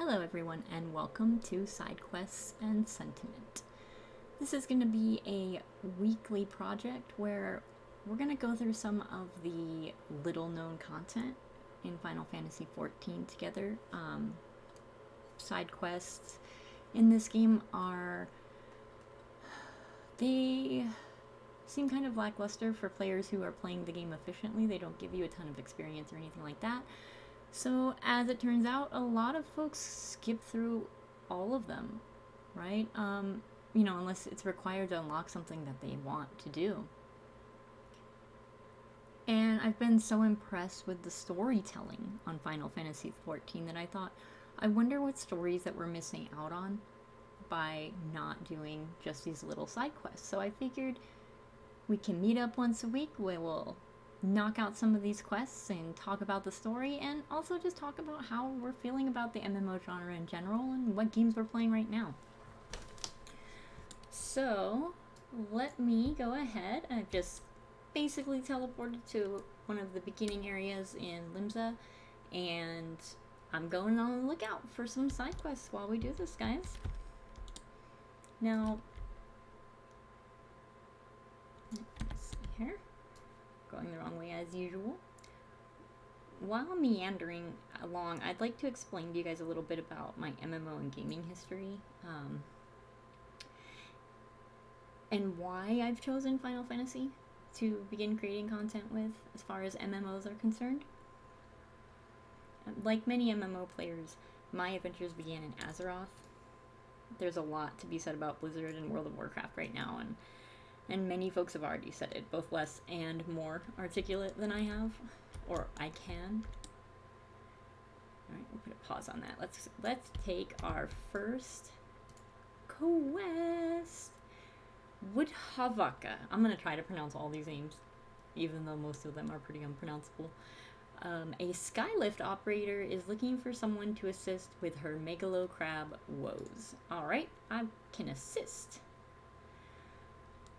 Hello everyone and welcome to Side Quests and Sentiment. This is going to be a weekly project where we're going to go through some of the little known content in Final Fantasy XIV together. Side quests in this game they seem kind of lackluster for players who are playing the game efficiently. They don't give you a ton of experience or anything like that. So, as it turns out, a lot of folks skip through all of them, right? Unless it's required to unlock something that they want to do. And I've been so impressed with the storytelling on Final Fantasy XIV that I thought, I wonder what stories that we're missing out on by not doing just these little side quests. So I figured we can meet up once a week. We will knock out some of these quests and talk about the story, and also just talk about how we're feeling about the MMO genre in general and what games we're playing right now. So let me go ahead. I've just basically teleported to one of the beginning areas in Limsa, and I'm going on the lookout for some side quests while we do this, guys. Now, let's see here. Going the wrong way as usual. While meandering along, I'd like to explain to you guys a little bit about my MMO and gaming history, and why I've chosen Final Fantasy to begin creating content with as far as MMOs are concerned. Like many MMO players, my adventures began in Azeroth. There's a lot to be said about Blizzard and World of Warcraft right now, and many folks have already said it, both less and more articulate than I have, or I can. Alright, we'll put a pause on that. Let's take our first quest. Woodhavaka. I'm going to try to pronounce all these names, even though most of them are pretty unpronounceable. A Skylift Operator is looking for someone to assist with her Megalo Crab woes. Alright, I can assist.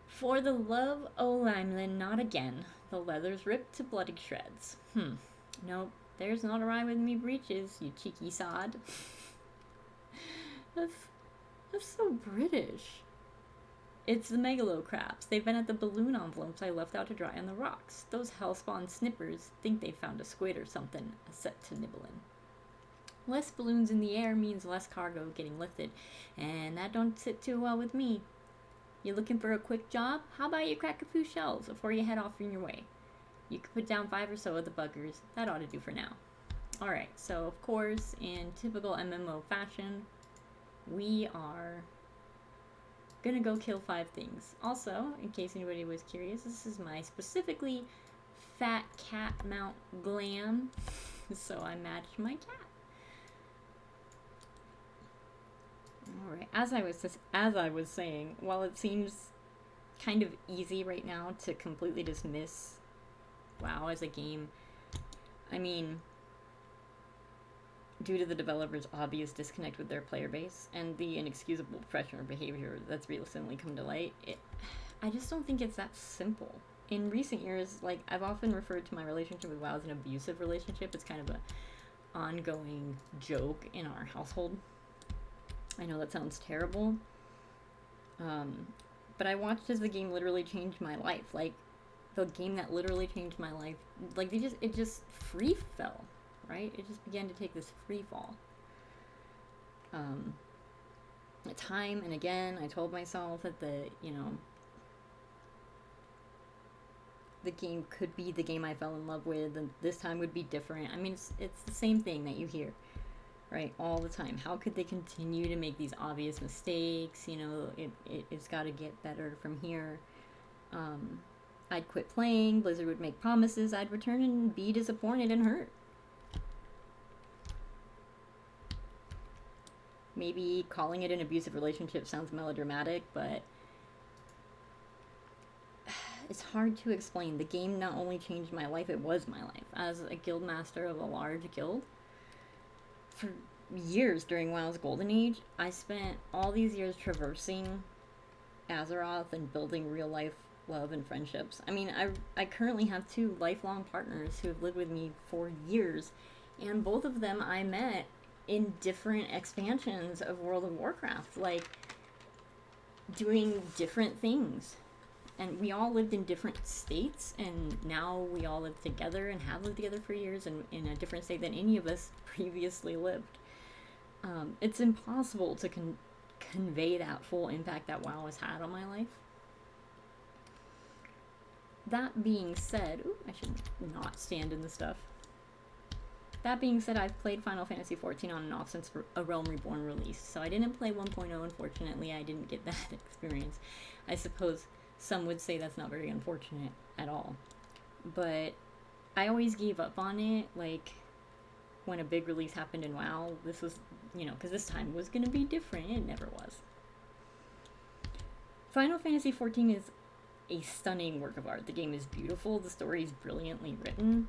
For the love o' Limelin, not again. The leather's ripped to bloody shreds. Nope, there's not a rhyme with me breeches, you cheeky sod. That's so British. It's the megalo crabs. They've been at the balloon envelopes I left out to dry on the rocks. Those hellspawn snippers think they found a squid or something set to nibbling. Less balloons in the air means less cargo getting lifted, and that don't sit too well with me. You looking for a quick job? How about you crack a few shells before you head off on your way? You could put down 5 or so of the buggers. That ought to do for now. Alright, so of course, in typical MMO fashion, we are gonna go kill 5 things. Also, in case anybody was curious, this is my specifically fat cat mount glam, so I matched my cat. Alright, as I was saying, while it seems kind of easy right now to completely dismiss WoW as a game, I mean, due to the developers' obvious disconnect with their player base and the inexcusable professional behavior that's recently come to light, I just don't think it's that simple. In recent years, I've often referred to my relationship with WoW as an abusive relationship. It's kind of an ongoing joke in our household. I know that sounds terrible, but I watched as the game literally changed my life. The game that literally changed my life, it just free fell, right? It just began to take this free fall. Time and again, I told myself that the game could be the game I fell in love with, and this time would be different. I mean, it's the same thing that you hear, right, all the time. How could they continue to make these obvious mistakes? It's got to get better from here. I'd quit playing, Blizzard would make promises, I'd return and be disappointed and hurt. Maybe calling it an abusive relationship sounds melodramatic, but it's hard to explain. The game not only changed my life, it was my life. As a guild master of a large guild, for years during WoW's golden age, I spent all these years traversing Azeroth and building real life love and friendships. I mean, I currently have 2 lifelong partners who have lived with me for years, and both of them I met in different expansions of World of Warcraft, like doing different things. And we all lived in different states, and now we all live together and have lived together for years and in a different state than any of us previously lived. It's impossible to convey that full impact that WoW has had on my life. That being said, ooh, I should not stand in the stuff. That being said, I've played Final Fantasy XIV on and off since A Realm Reborn release, so I didn't play 1.0, unfortunately. I didn't get that experience. I suppose some would say that's not very unfortunate at all. But I always gave up on it, like, when a big release happened in WoW. This was, you know, because this time was going to be different. It never was. Final Fantasy XIV is a stunning work of art. The game is beautiful. The story is brilliantly written.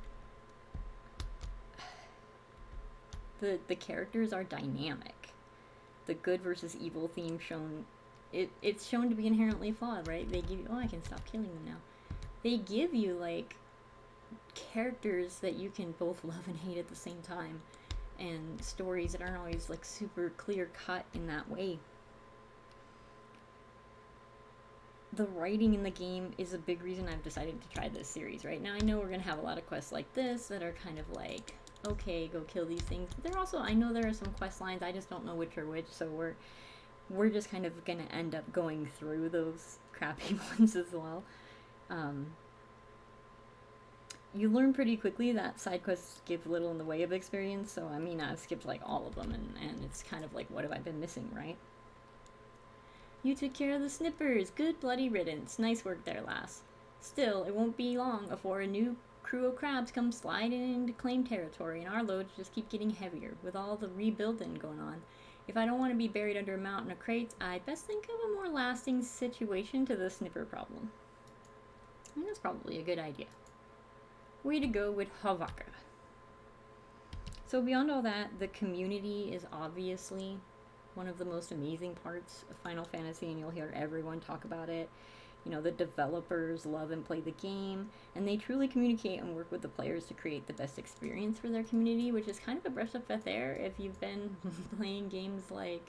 The characters are dynamic. The good versus evil theme shown, it's shown to be inherently flawed, right? They give you, oh, I can stop killing them now. They give you, like, characters that you can both love and hate at the same time, and stories that aren't always, like, super clear cut in that way. The writing in the game is a big reason I've decided to try this series. Right now, I know we're gonna have a lot of quests like this that are kind of like, okay, go kill these things. But there also, I know there are some quest lines, I just don't know which are which, so we're just kind of gonna end up going through those crappy ones as well. You learn pretty quickly that side quests give little in the way of experience, so I mean, I've skipped like all of them, and it's kind of like, what have I been missing, right? You took care of the snippers. Good bloody riddance. Nice work there, lass. Still, it won't be long before a new crew of crabs come sliding into claim territory, and our loads just keep getting heavier with all the rebuilding going on. If I don't want to be buried under a mountain of crates, I'd best think of a more lasting situation to the snipper problem. I think that's probably a good idea. Way to go with Havaka. So beyond all that, the community is obviously one of the most amazing parts of Final Fantasy, and you'll hear everyone talk about it. You know, the developers love and play the game, and they truly communicate and work with the players to create the best experience for their community, which is kind of a breath of fresh air if you've been playing games like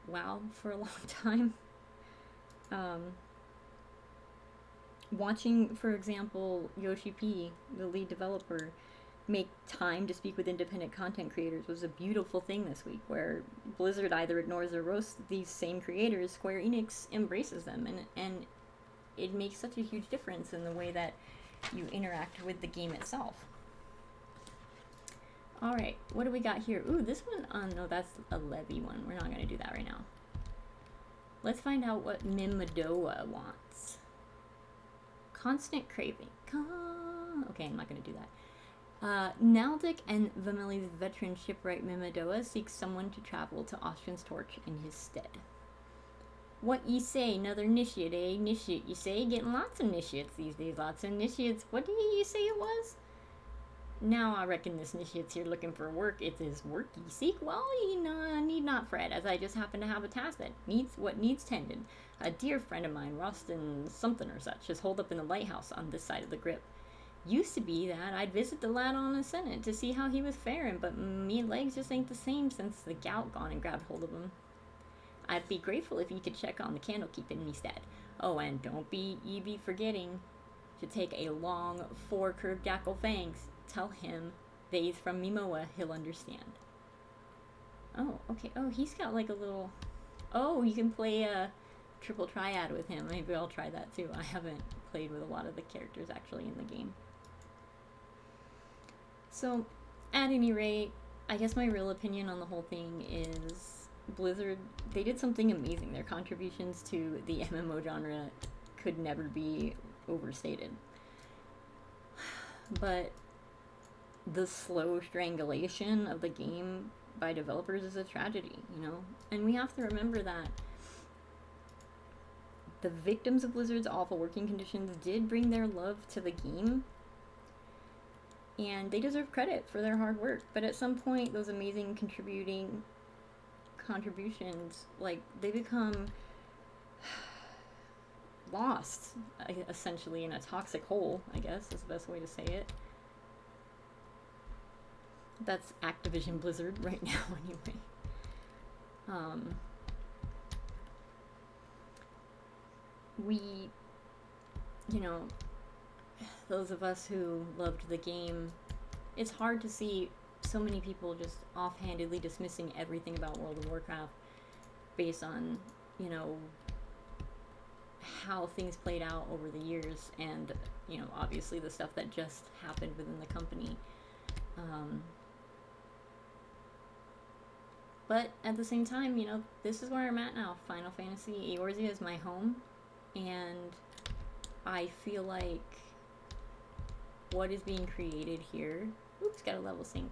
WoW for a long time. Watching, for example, Yoshi P, the lead developer, make time to speak with independent content creators was a beautiful thing this week, where Blizzard either ignores or roasts these same creators, Square Enix embraces them, and it makes such a huge difference in the way that you interact with the game itself. Alright, what do we got here? Ooh, this one, no, that's a Levy one. We're not going to do that right now. Let's find out what Mehmedoah wants. Constant craving. Okay, I'm not going to do that. Naldic and Vameli's veteran shipwright Mehmedoah seeks someone to travel to Austrian's Torch in his stead. What ye say, another initiate, eh? Initiate, you say? Getting lots of initiates these days, lots of initiates. What did you say it was? Now I reckon this initiate's here looking for work. It is work ye seek? Well, ye need not fret, as I just happen to have a task that needs tended. A dear friend of mine, Rostin something or such, is holed up in the lighthouse on this side of the grip. Used to be that I'd visit the lad on ascendant to see how he was faring, but me legs just ain't the same since the gout gone and grabbed hold of him. I'd be grateful if you could check on the candlekeep in me stead. Oh, and don't be forgetting to take a long 4 curved jackal fangs. Tell him they's from Mehmedoah, he'll understand. Oh, okay. Oh, he's got like a little... Oh, you can play a triple triad with him. Maybe I'll try that too. I haven't played with a lot of the characters actually in the game. So, at any rate, I guess my real opinion on the whole thing is Blizzard, they did something amazing. Their contributions to the MMO genre could never be overstated. But the slow strangulation of the game by developers is a tragedy, you know? And we have to remember that the victims of Blizzard's awful working conditions did bring their love to the game, and they deserve credit for their hard work. But at some point, those amazing contributions, like, they become lost, essentially, in a toxic hole, I guess is the best way to say it. That's Activision Blizzard right now, anyway. We, you know, those of us who loved the game, it's hard to see so many people just offhandedly dismissing everything about World of Warcraft based on, you know, how things played out over the years and, you know, obviously the stuff that just happened within the company. But at the same time, you know, this is where I'm at now. Final Fantasy Eorzea is my home, and I feel like what is being created here, oops, got a level sync,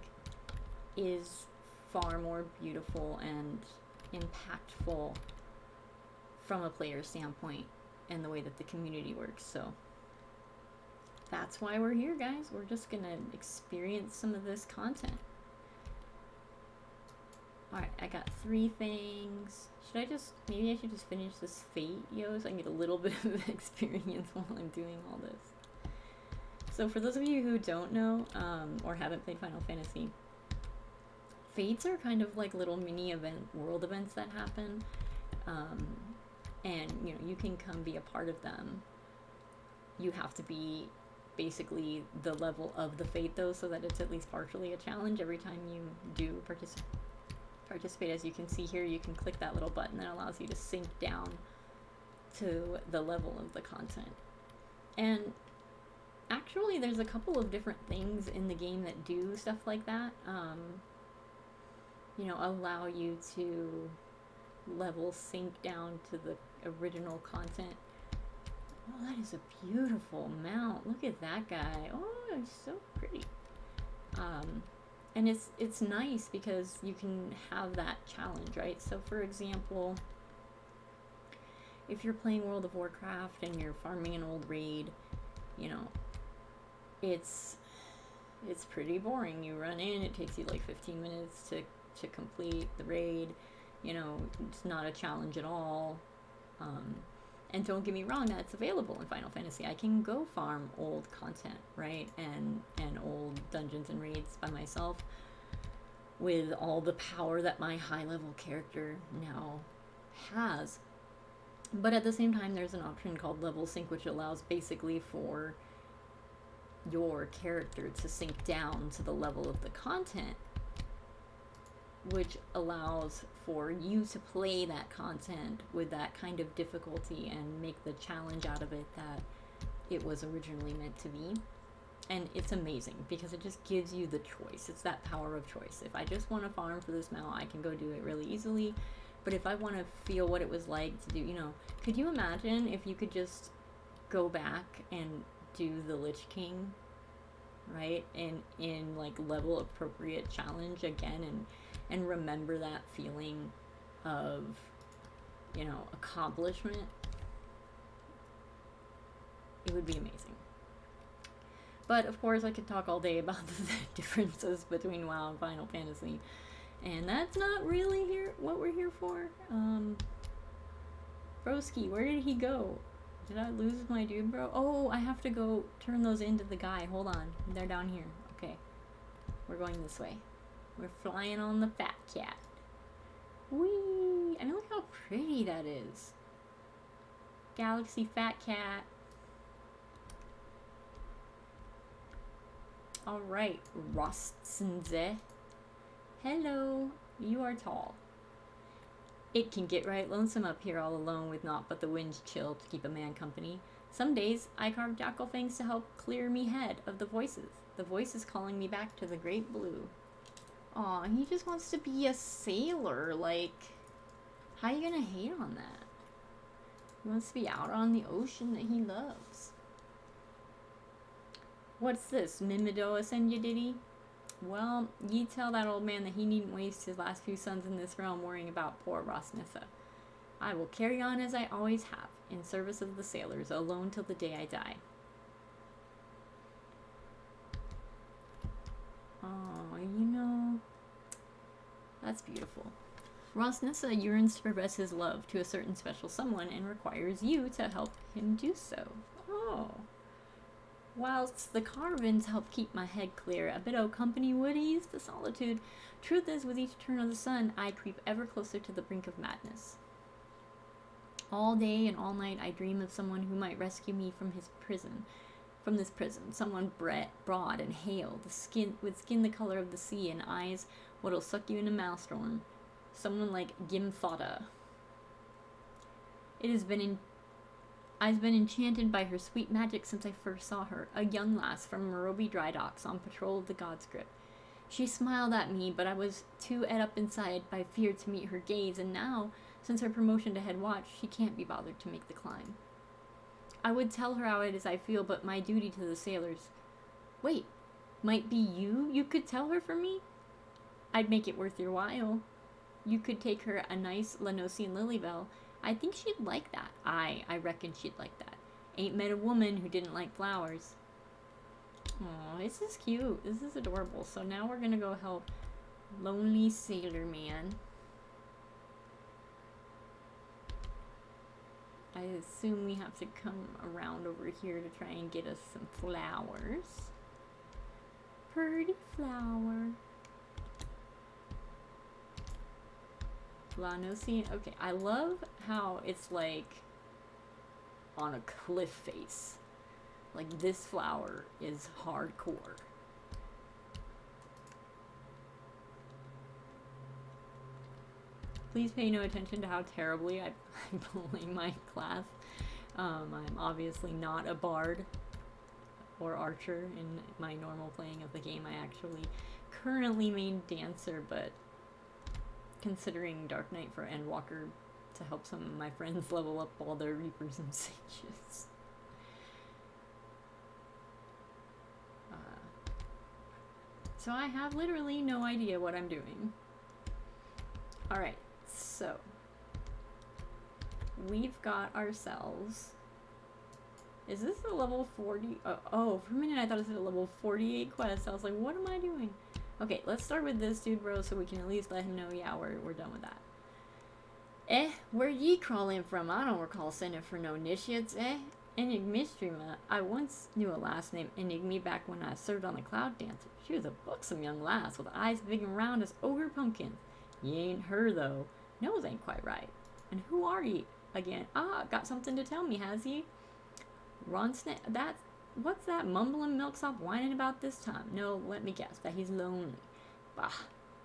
is far more beautiful and impactful from a player standpoint and the way that the community works. So that's why we're here, guys. We're just gonna experience some of this content. Alright, I got 3 things. Maybe I should just finish this Fate, so I can get a little bit of experience while I'm doing all this. So for those of you who don't know, or haven't played Final Fantasy, Fates are kind of like little mini world events that happen. And, you know, you can come be a part of them. You have to be basically the level of the Fate, though, so that it's at least partially a challenge every time you do participate. As you can see here, you can click that little button that allows you to sink down to the level of the content. And actually, there's a couple of different things in the game that do stuff like that. You know, allow you to level sync down to the original content. Oh, that is a beautiful mount. Look at that guy. Oh, he's so pretty. And it's nice because you can have that challenge, right? So for example, if you're playing World of Warcraft and you're farming an old raid, you know, it's pretty boring. You run in, it takes you like 15 minutes to complete the raid. You know, it's not a challenge at all. And don't get me wrong, that's available in Final Fantasy. I can go farm old content, right? And old dungeons and raids by myself with all the power that my high-level character now has. But at the same time, there's an option called level sync, which allows basically for your character to sink down to the level of the content, which allows for you to play that content with that kind of difficulty and make the challenge out of it that it was originally meant to be. And it's amazing because it just gives you the choice. It's that power of choice. If I just want to farm for this mount, I can go do it really easily. But if I want to feel what it was like to do, you know, could you imagine if you could just go back and do the Lich King, right? In like level appropriate challenge again, and remember that feeling of, you know, accomplishment. It would be amazing. But of course I could talk all day about the differences between WoW and Final Fantasy, and that's not really what we're here for. Broski, where did he go? Did I lose my dude, bro? Oh, I have to go turn those into the guy. Hold on. They're down here. Okay. We're going this way. We're flying on the fat cat. Whee! I mean, look how pretty that is. Galaxy fat cat. Alright, Rostsenze. Hello. You are tall. It can get right lonesome up here all alone with naught but the wind's chill to keep a man company. Some days I carve jackal fangs to help clear me head of the voices. The voices calling me back to the great blue. Aw, he just wants to be a sailor. Like, how you gonna hate on that? He wants to be out on the ocean that he loves. What's this? Mehmedoah send you, did he? Well, ye tell that old man that he needn't waste his last few sons in this realm worrying about poor Nessa. I will carry on as I always have, in service of the sailors, alone till the day I die. Oh, you know, that's beautiful. Nessa yearns to profess his love to a certain special someone and requires you to help him do so. Oh. Whilst the carvings help keep my head clear, a bit of company would ease the solitude. Truth is, with each turn of the sun, I creep ever closer to the brink of madness. All day and all night, I dream of someone who might rescue me from this prison. Someone broad and hale, with skin the color of the sea and eyes what'll suck you in a maelstrom. Someone like Gimthota. I've been enchanted by her sweet magic since I first saw her, a young lass from Mehmedoah dry docks on patrol of the God's Grip. She smiled at me, but I was too ed up inside by fear to meet her gaze, and now, since her promotion to head watch, she can't be bothered to make the climb. I would tell her how it is I feel, but my duty to the sailors. Wait, might be you could tell her for me? I'd make it worth your while. You could take her a nice Lenosian lily bell. I think she'd like that. I reckon she'd like that. Ain't met a woman who didn't like flowers. Aw, this is cute. This is adorable. So now we're gonna go help Lonely Sailor Man. I assume we have to come around over here to try and get us some flowers. Pretty flower. Lenosian. Okay, I love how it's like on a cliff face. Like this flower is hardcore. Please pay no attention to how terribly I play my class. I'm obviously not a bard or archer in my normal playing of the game. I actually currently main dancer, but considering Dark Knight for Endwalker to help some of my friends level up all their Reapers and Sages. So I have literally no idea what I'm doing. Alright, so we've got ourselves... Is this a level 40? Oh, for a minute I thought it was a level 48 quest. I was like, what am I doing? Okay, let's start with this dude, bro, so we can at least let him know, yeah, we're done with that. Where ye crawling from? I don't recall sending for no initiates, Enigmistrima. I once knew a lass named Enigmi back when I served on the Cloud Dancer. She was a buxom young lass with eyes big and round as ogre pumpkins. Ye ain't her, though. Nose ain't quite right. And who are ye? Again, got something to tell me, has ye? Ronsnett, what's that mumbling milksop whining about this time? No, let me guess, that he's lonely. Bah,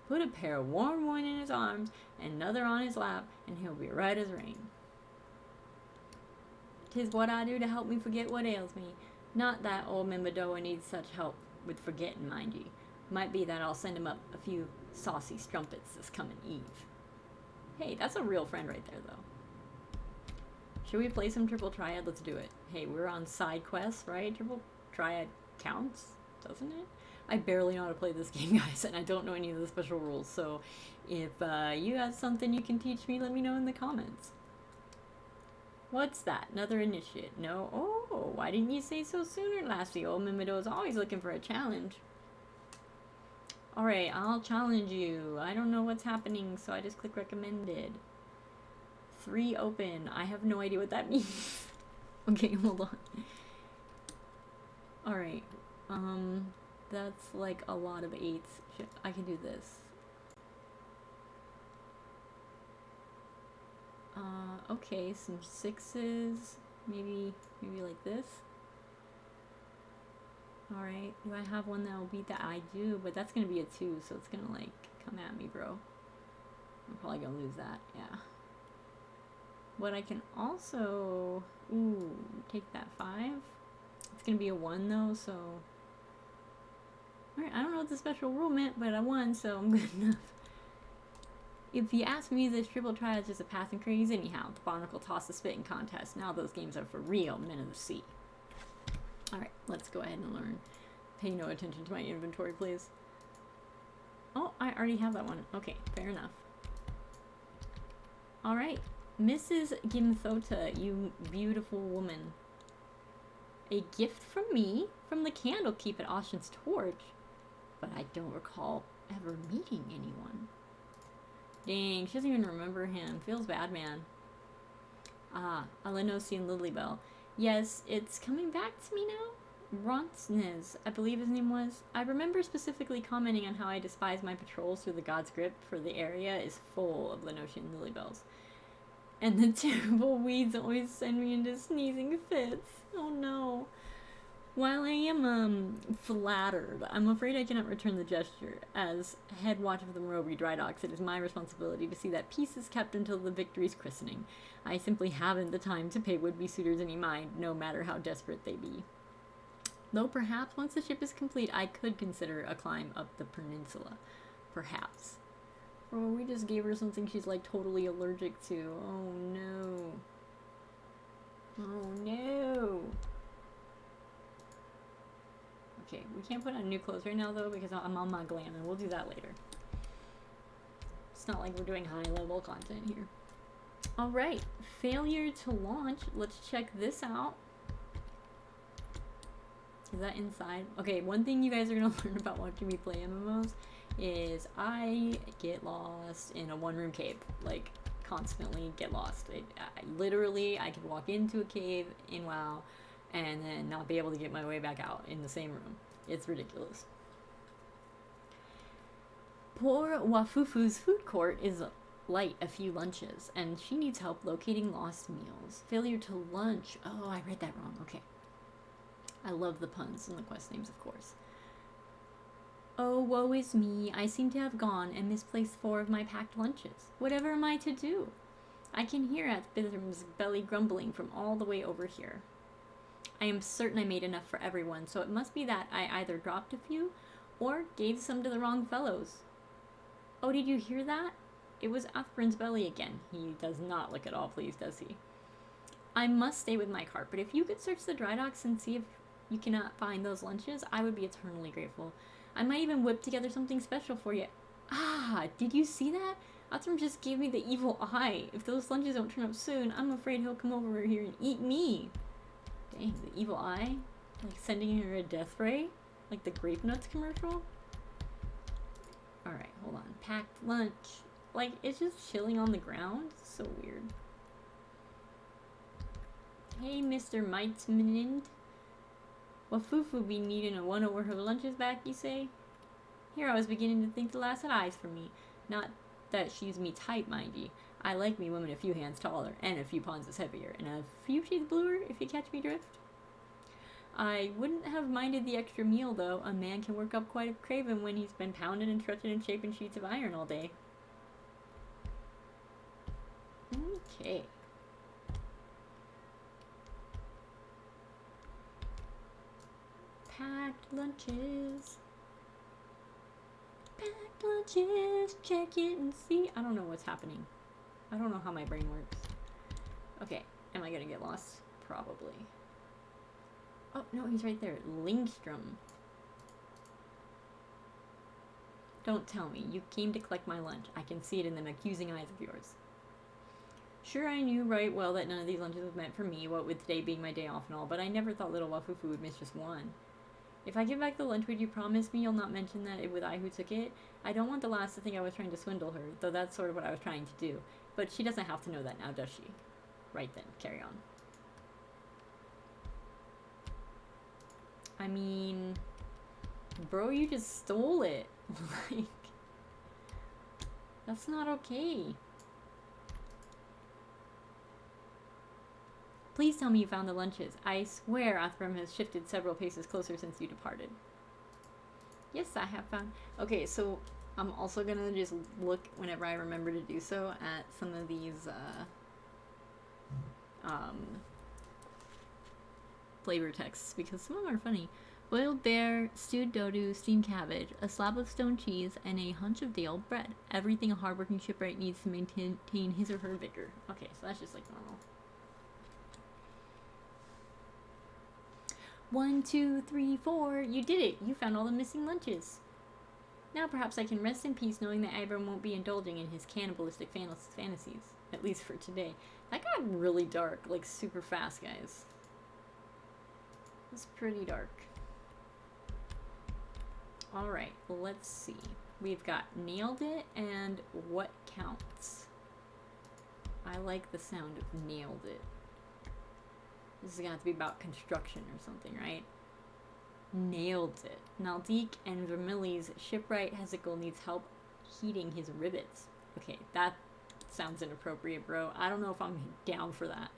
put a pair of warm one in his arms and another on his lap, and he'll be right as rain. 'Tis what I do to help me forget what ails me. Not that old Mehmedoah needs such help with forgetting, mind ye. Might be that I'll send him up a few saucy strumpets this coming eve. Hey, that's a real friend right there, though. Should we play some Triple Triad? Let's do it. Hey, we're on side quests, right? Triple Triad counts, doesn't it? I barely know how to play this game, guys, and I don't know any of the special rules, so if you have something you can teach me, let me know in the comments. What's that? Another initiate? No? Oh, why didn't you say so sooner, lassie? Old Mehmedoah is always looking for a challenge. Alright, I'll challenge you. I don't know what's happening, so I just click recommended. 3 open. I have no idea what that means. Okay, hold on. Alright. That's like a lot of 8s. Shit, I can do this. Okay, some 6s. Maybe like this. Alright, do I have one that will beat that? I do, but that's gonna be a 2, so it's gonna like come at me, bro. I'm probably gonna lose that, yeah. But I can also, take that 5. It's gonna be a 1 though, so. Alright, I don't know what the special rule meant, but I won, so I'm good enough. If you ask me, this Triple Triad is just a passing craze anyhow. The barnacle toss the spitting contest. Now those games are for real, men of the sea. Alright, let's go ahead and learn. Pay no attention to my inventory, please. Oh, I already have that one. Okay, fair enough. Alright, Mrs. Gimthota, you beautiful woman. A gift from me, from the Candlekeep at Ocean's Torch. But I don't recall ever meeting anyone. Dang, she doesn't even remember him. Feels bad, man. Ah, a Lenosian Lilybell. Yes, it's coming back to me now. Ronsnez, I believe his name was. I remember specifically commenting on how I despise my patrols through the God's Grip, for the area is full of Lenotian lilybells. And the terrible weeds always send me into sneezing fits. Oh no. While I am flattered, I'm afraid I cannot return the gesture. As head watch of the Morobe dry docks, it is my responsibility to see that peace is kept until the victory's christening. I simply haven't the time to pay would-be suitors any mind, no matter how desperate they be. Though perhaps once the ship is complete, I could consider a climb up the peninsula. Perhaps. Oh, we just gave her something she's like totally allergic to. Oh no. Oh no. Okay, we can't put on new clothes right now though because I'm on my glam and we'll do that later. It's not like we're doing high level content here. Alright, failure to launch. Let's check this out. Is that inside? Okay, one thing you guys are going to learn about watching me play MMOs is I get lost in a one-room cave. Like, constantly get lost. Literally, I could walk into a cave in WoW and then not be able to get my way back out in the same room. It's ridiculous. Poor Wafufu's food court is light a few lunches, and she needs help locating lost meals. Failure to lunch. Oh, I read that wrong. Okay. I love the puns and the quest names, of course. Oh, woe is me. I seem to have gone and misplaced 4 of my packed lunches. Whatever am I to do? I can hear Athbitham's belly grumbling from all the way over here. I am certain I made enough for everyone, so it must be that I either dropped a few or gave some to the wrong fellows. Oh, did you hear that? It was Athbrin's belly again. He does not look at all pleased, does he? I must stay with my cart, but if you could search the dry docks and see if you cannot find those lunches, I would be eternally grateful. I might even whip together something special for you. Ah, did you see that? Athbrin just gave me the evil eye. If those lunches don't turn up soon, I'm afraid he'll come over here and eat me. Dang, the evil eye? Like sending her a death ray? Like the Grape Nuts commercial? Alright, hold on. Packed lunch. Like, it's just chilling on the ground? So weird. Hey, Mr. Meitzmanind. Wafufu be needing a one over her lunches back, you say? Here I was beginning to think the lass had eyes for me. Not that she's me type, mind ye. I like me women a few hands taller, and a few pounds heavier, and a few shades bluer, if you catch me drift. I wouldn't have minded the extra meal, though. A man can work up quite a craving when he's been pounding and stretching and shaping sheets of iron all day. Okay. Packed lunches. Packed lunches. Check it and see. I don't know what's happening. I don't know how my brain works. Okay. Am I gonna get lost? Probably. Oh, no, he's right there. Lingstrom. Don't tell me. You came to collect my lunch. I can see it in them accusing eyes of yours. Sure, I knew right well that none of these lunches was meant for me, what with today being my day off and all, but I never thought little Wafufu would miss just one. If I give back the lunch, would you promise me you'll not mention that it was I who took it? I don't want the lass to think I was trying to swindle her, though that's sort of what I was trying to do. But she doesn't have to know that now, does she? Right then, carry on. I mean, bro, you just stole it. Like, that's not okay. Please tell me you found the lunches. I swear Athbrim has shifted several paces closer since you departed. Yes, I have found... Okay, so I'm also gonna just look, whenever I remember to do so, at some of these, flavor texts, because some of them are funny. Boiled bear, stewed dodo, steamed cabbage, a slab of stone cheese, and a hunch of day old bread. Everything a hardworking shipwright needs to maintain his or her vigor. Okay, so that's just like normal. 1, 2, 3, 4. You did it. You found all the missing lunches. Now perhaps I can rest in peace knowing that Abram won't be indulging in his cannibalistic fantasies. At least for today. That got really dark, like super fast, guys. It's pretty dark. Alright, let's see. We've got nailed it and what counts. I like the sound of nailed it. This is going to have to be about construction or something, right? Nailed it. Naldik and Vermilly's shipwright Hezekiah needs help heating his rivets. Okay, that sounds inappropriate, bro. I don't know if I'm down for that.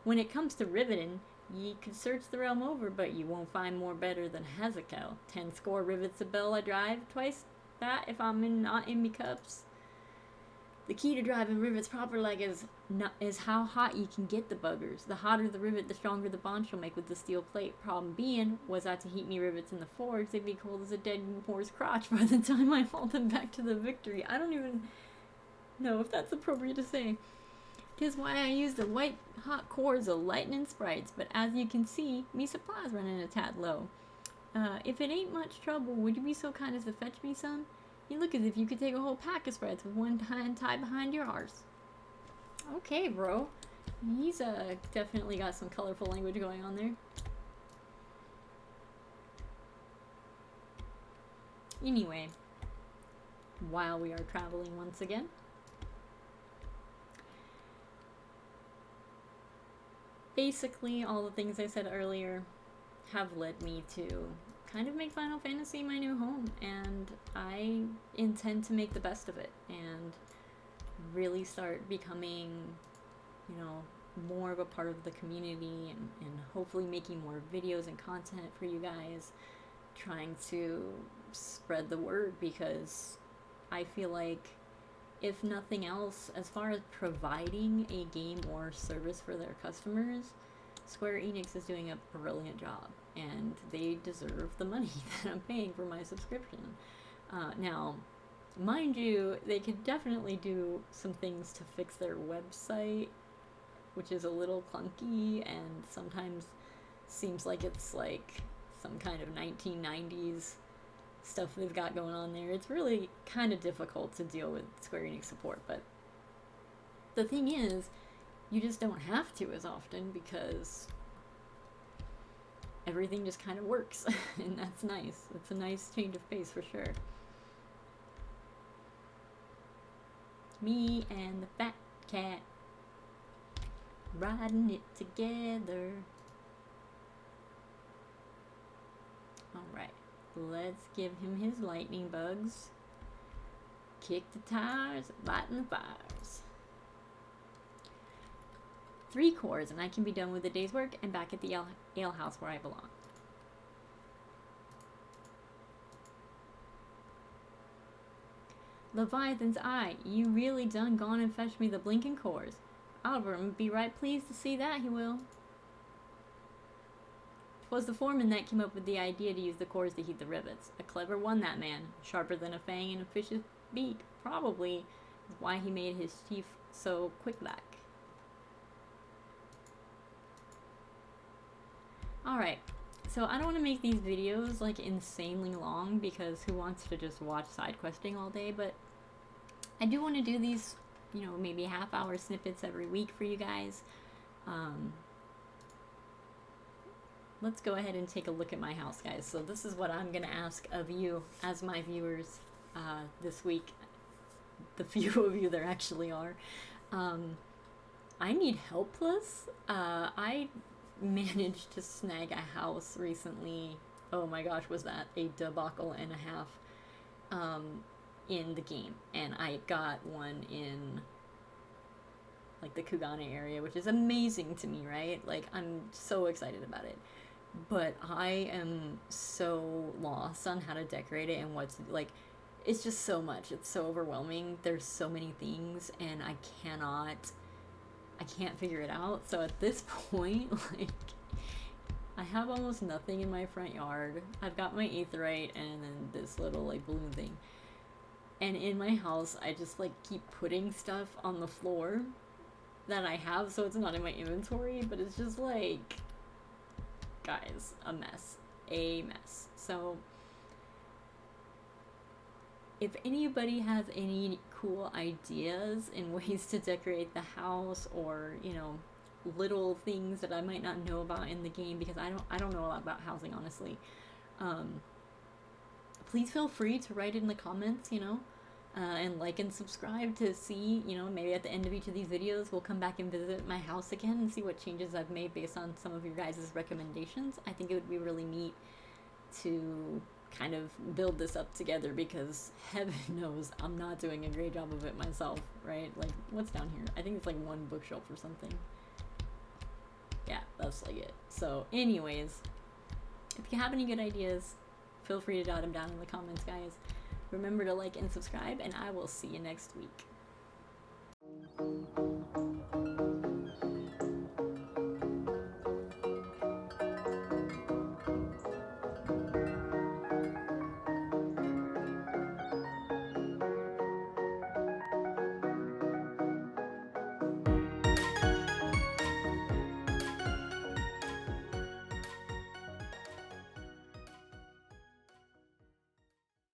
When it comes to riveting, ye could search the realm over, but you won't find more better than Hezekiah. 10 score rivets a bell I drive, twice that if I'm not in me cups. The key to driving rivets proper like is how hot you can get the buggers. The hotter the rivet, the stronger the bond she'll make with the steel plate. Problem being, was I to heat me rivets in the forge, they'd be cold as a dead horse crotch by the time I haul them back to the victory. I don't even know if that's appropriate to say. 'Tis why I use the white hot cores of lightning sprites, but as you can see, me supplies running a tad low. If it ain't much trouble, would you be so kind as to fetch me some? You look as if you could take a whole pack of spreads with one hand tied behind your arse. Okay, bro. He's definitely got some colorful language going on there. Anyway, while we are traveling once again, basically all the things I said earlier have led me to kind of make Final Fantasy my new home, and I intend to make the best of it and really start becoming, you know, more of a part of the community, and hopefully making more videos and content for you guys, trying to spread the word, because I feel like if nothing else, as far as providing a game or service for their customers, Square Enix is doing a brilliant job, and they deserve the money that I'm paying for my subscription. Now, mind you, they could definitely do some things to fix their website, which is a little clunky and sometimes seems like it's like some kind of 1990s stuff they've got going on there. It's really kind of difficult to deal with Square Enix support, but the thing is, you just don't have to as often because everything just kind of works, and that's nice. It's a nice change of pace for sure. Me and the fat cat riding it together. Alright, let's give him his lightning bugs. Kick the tires, lighten the fires. 3 cores and I can be done with the day's work and back at the ale house where I belong. Leviathan's eye, you really done gone and fetched me the blinking cores. Albert be right pleased to see that, he will. 'Twas the foreman that came up with the idea to use the cores to heat the rivets. A clever one, that man. Sharper than a fang in a fish's beak. Probably is why he made his chief so quick-like. Alright, so I don't want to make these videos like insanely long because who wants to just watch side questing all day, but I do want to do these, you know, maybe half-hour snippets every week for you guys. Let's go ahead and take a look at my house, guys. So this is what I'm going to ask of you as my viewers this week. The few of you there actually are. I need help, plus. I managed to snag a house recently. Oh my gosh, was that a debacle and a half in the game. And I got one in like the Kugane area, which is amazing to me, right? Like, I'm so excited about it. But I am so lost on how to decorate it and what to do. Like, it's just so much. It's so overwhelming. There's so many things, and I can't figure it out. So at this point, like, I have almost nothing in my front yard. I've got my aetheryte and then this little, like, balloon thing. And in my house, I just, like, keep putting stuff on the floor that I have, so it's not in my inventory, but it's just, like, guys, a mess. So if anybody has any cool ideas and ways to decorate the house, or, you know, little things that I might not know about in the game, because I don't know a lot about housing, honestly, please feel free to write it in the comments, you know, and like and subscribe to see, you know, maybe at the end of each of these videos we'll come back and visit my house again and see what changes I've made based on some of your guys' recommendations. I think it would be really neat to kind of build this up together, because heaven knows I'm not doing a great job of it myself, right? Like, what's down here? I think it's like one bookshelf or something. Yeah, that's like it. So anyways, if you have any good ideas, feel free to jot them down in the comments, guys. Remember to like and subscribe, and I will see you next week.